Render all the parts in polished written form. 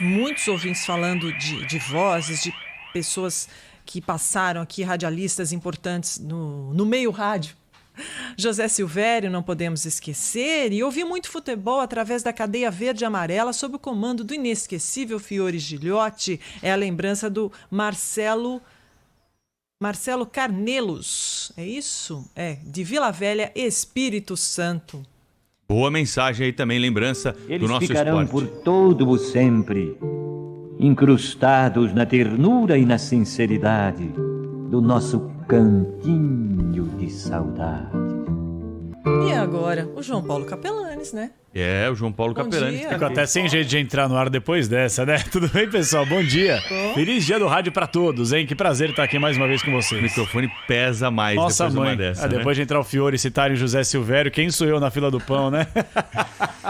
muitos ouvintes falando de vozes, de pessoas que passaram aqui, radialistas importantes no meio rádio. José Silvério, não podemos esquecer, e ouvi muito futebol através da cadeia verde e amarela sob o comando do inesquecível Fiore Gigliotti. É a lembrança do Marcelo Carnelos, é isso? De Vila Velha, Espírito Santo. Boa mensagem aí também, lembrança do nosso esporte. Eles ficarão por todo o sempre, incrustados na ternura e na sinceridade do nosso cantinho de saudade. E agora, o João Paulo Capelanes, né? O João Paulo Capelanes. Ficou até sem jeito de entrar no ar depois dessa, né? Tudo bem, pessoal? Bom dia. Feliz dia do rádio pra todos, hein? Que prazer estar aqui mais uma vez com vocês. O microfone pesa mais. Nossa depois mãe. De uma dessa, né? Depois de entrar o Fiore e citarem José Silvério, quem sou eu na fila do pão, né?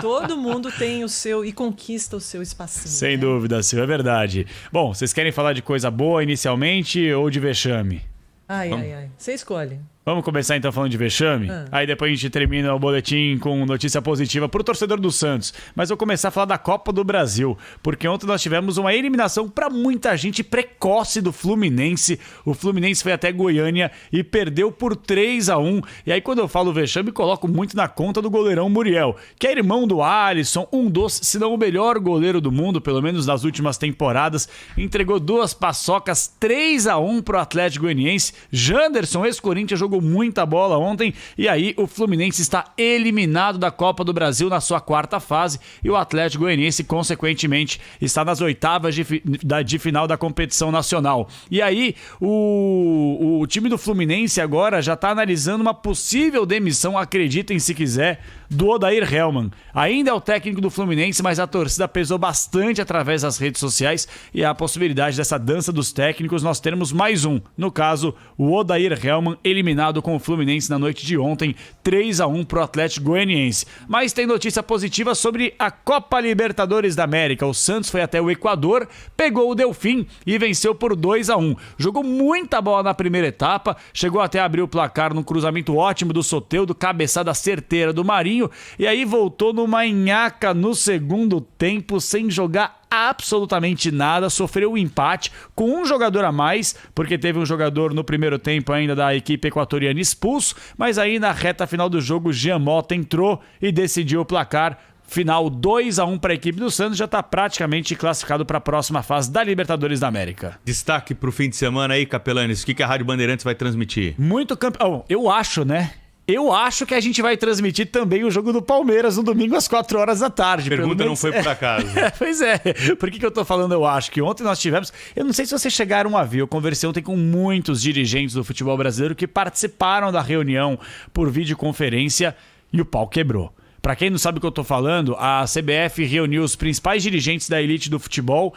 Todo mundo tem o seu e conquista o seu espacinho. Sem dúvida, Sil, é verdade. Bom, vocês querem falar de coisa boa inicialmente ou de vexame? Ai. Você escolhe. Vamos começar então falando de vexame? Aí depois a gente termina o boletim com notícia positiva pro torcedor do Santos. Mas vou começar a falar da Copa do Brasil, porque ontem nós tivemos uma eliminação para muita gente precoce do Fluminense. O Fluminense foi até Goiânia e perdeu por 3-1. E aí quando eu falo vexame, coloco muito na conta do goleirão Muriel, que é irmão do Alisson, um dos, se não o melhor goleiro do mundo, pelo menos nas últimas temporadas. Entregou 2 paçocas, 3-1 pro Atlético Goianiense. Janderson, ex-Corinthians, jogou muita bola ontem, e aí o Fluminense está eliminado da Copa do Brasil na sua 4ª fase, e o Atlético Goianiense, consequentemente, está nas 8ª de final da competição nacional. E aí o time do Fluminense agora já está analisando uma possível demissão, acreditem se quiser, do Odair Hellmann. Ainda é o técnico do Fluminense, mas a torcida pesou bastante através das redes sociais, e a possibilidade dessa dança dos técnicos, nós teremos mais um, no caso, o Odair Hellmann, eliminado com o Fluminense na noite de ontem, 3-1 pro Atlético Goianiense. Mas tem notícia positiva sobre a Copa Libertadores da América. O Santos foi até o Equador, pegou o Delfim e venceu por 2-1. Jogou muita bola na primeira etapa, chegou até a abrir o placar num cruzamento ótimo do Soteldo, cabeçada certeira do Marinho, e aí voltou numa nhaca no segundo tempo, sem jogar absolutamente nada, sofreu um empate com um jogador a mais, porque teve um jogador no primeiro tempo ainda da equipe equatoriana expulso, mas aí na reta final do jogo, Jean Mota entrou e decidiu o placar. Final 2-1 para a equipe do Santos, já está praticamente classificado para a próxima fase da Libertadores da América. Destaque para o fim de semana aí, Capelanes, o que a Rádio Bandeirantes vai transmitir? Muito campeão. Eu acho que a gente vai transmitir também o jogo do Palmeiras no domingo às 4 horas da tarde. Pergunta não foi por acaso. Pois é. Por que eu tô falando eu acho? Que ontem nós tivemos... Eu não sei se vocês chegaram a ver. Eu conversei ontem com muitos dirigentes do futebol brasileiro que participaram da reunião por videoconferência e o pau quebrou. Para quem não sabe o que eu tô falando, a CBF reuniu os principais dirigentes da elite do futebol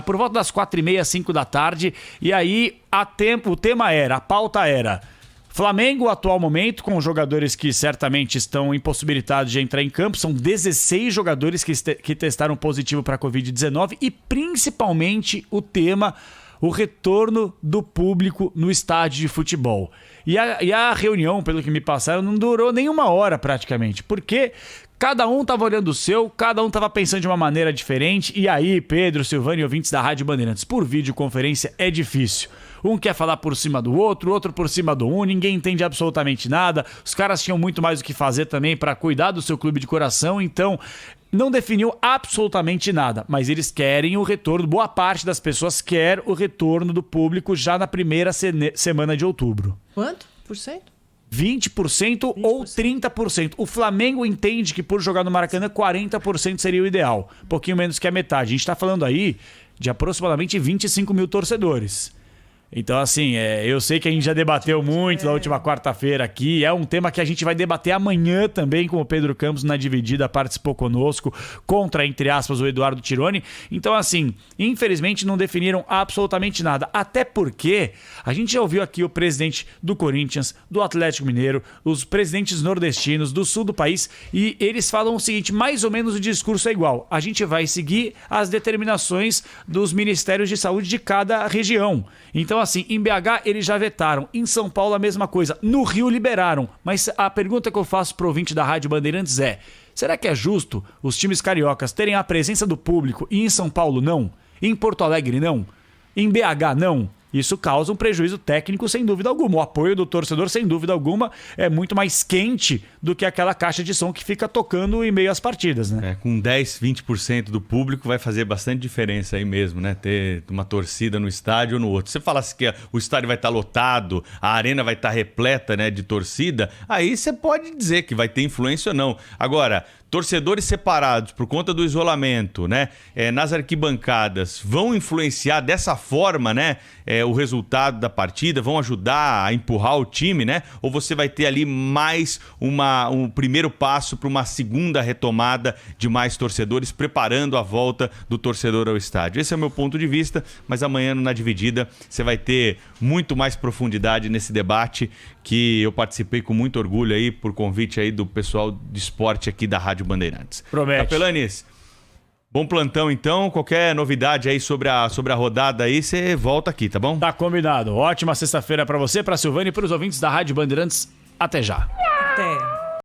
por volta das 4h30, 5 da tarde. E aí a pauta era... Flamengo, atual momento, com jogadores que certamente estão impossibilitados de entrar em campo. São 16 jogadores que testaram positivo para a Covid-19 e principalmente o retorno do público no estádio de futebol. E a reunião, pelo que me passaram, não durou nem 1 hora praticamente, porque cada um estava olhando o seu, cada um estava pensando de uma maneira diferente. E aí, Pedro, Silvano e ouvintes da Rádio Bandeirantes, por videoconferência é difícil. Um quer falar por cima do outro, outro por cima do um, ninguém entende absolutamente nada. Os caras tinham muito mais o que fazer também para cuidar do seu clube de coração, então não definiu absolutamente nada. Mas eles querem o retorno, boa parte das pessoas quer o retorno do público já na primeira semana de outubro. Quanto por cento? 20% ou 30%. O Flamengo entende que por jogar no Maracanã 40% seria o ideal. Um pouquinho menos que a metade. A gente está falando aí de aproximadamente 25 mil torcedores. Então, assim, eu sei que a gente já debateu muito na última quarta-feira aqui. É um tema que a gente vai debater amanhã também com o Pedro Campos na Dividida, participou conosco, contra, entre aspas, o Eduardo Tironi. Então, assim, infelizmente não definiram absolutamente nada. Até porque a gente já ouviu aqui o presidente do Corinthians, do Atlético Mineiro, os presidentes nordestinos do sul do país, e eles falam o seguinte, mais ou menos o discurso é igual. A gente vai seguir as determinações dos ministérios de saúde de cada região. Então, assim, em BH eles já vetaram, em São Paulo a mesma coisa, no Rio liberaram. Mas a pergunta que eu faço pro ouvinte da Rádio Bandeirantes é, Será que é justo os times cariocas terem a presença do público e em São Paulo não? Em Porto Alegre não? Em BH não? Isso causa um prejuízo técnico, sem dúvida alguma. O apoio do torcedor, sem dúvida alguma, é muito mais quente do que aquela caixa de som que fica tocando em meio às partidas, né? Com 10, 20% do público vai fazer bastante diferença aí mesmo, né? Ter uma torcida no estádio ou no outro. Se você falasse que o estádio vai estar lotado, a arena vai estar repleta, né, de torcida, aí você pode dizer que vai ter influência ou não. Agora, torcedores separados por conta do isolamento, né, nas arquibancadas, vão influenciar dessa forma, né, o resultado da partida, vão ajudar a empurrar o time, né? Ou você vai ter ali mais um primeiro passo para uma segunda retomada de mais torcedores, preparando a volta do torcedor ao estádio. Esse é o meu ponto de vista, mas amanhã na Dividida você vai ter muito mais profundidade nesse debate que eu participei com muito orgulho aí por convite aí do pessoal de esporte aqui da Rádio Bandeirantes. Promete. Capelanes, bom plantão então. Qualquer novidade aí sobre a rodada aí, você volta aqui, tá bom? Tá combinado. Ótima sexta-feira pra você, pra Silvânia e pros ouvintes da Rádio Bandeirantes. Até já. Até.